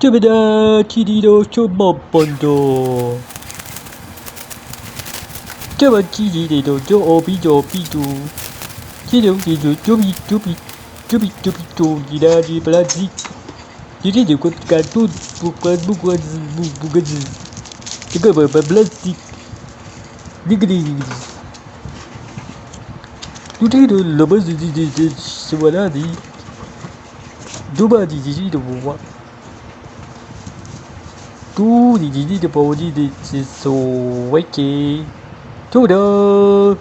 Ciao, Chirido, ciao Bobondo. Ciao, Chirido, ciao Obido, Pidu. Ciao, Chido, Jubi, Jubi, Jubi, Jubi, Jubi, Dadi, Blazzi. Chirido, quat cartoon, Bugazi. Chica, Blazzi. Diggity. Tu tiro la base di Suanadi. Duba di Buwa. Tu di Bodi di Sowake. Tudo.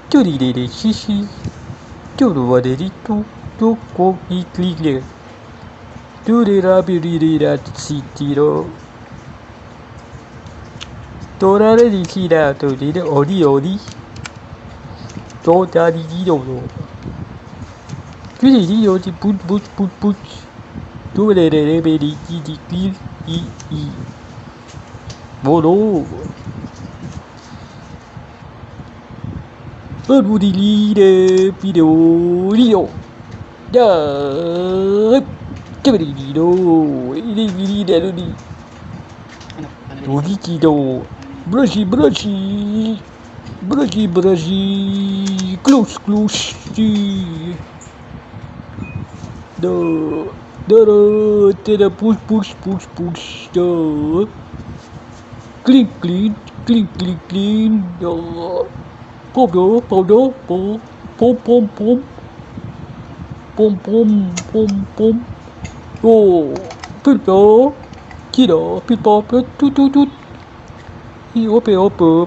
Turi de Shishi. Tudo Vaderitu. Tu Koki Clear. Tu de Rabi da Citiro. Torare di Kira to di Odi. Toda di Dido. Tu di put. Tu le rebeli di Pil i. Volo. Di lire video. Da. Che video. Di. Dido. Brushy. Close. Da. Push. Da. Clean. Da. Powder. Pom. Oh. Pilpa. Kira. Pilpa. Tut. Ope.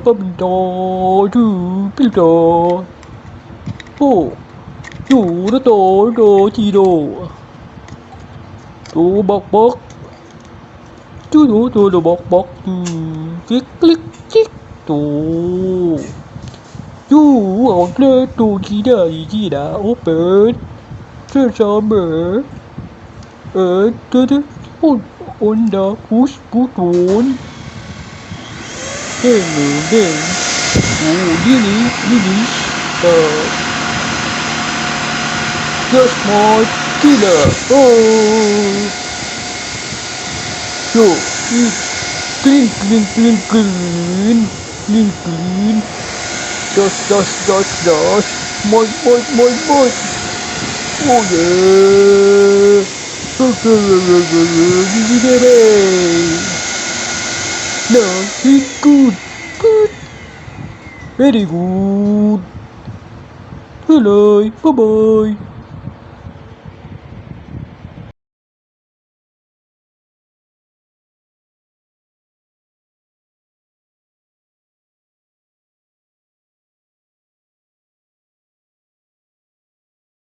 Pabinto. Tu. Pilpa. Oh. Chủ đó tổ chi đồ tổ bọc chú đồ bọc click tổ chú ở đây tổ chi đã open chơi sao mở on the push on then just more killer. Oh, so clean. Dust. Moi. Oh yeah. No, it's good. Very good. Hello, bye.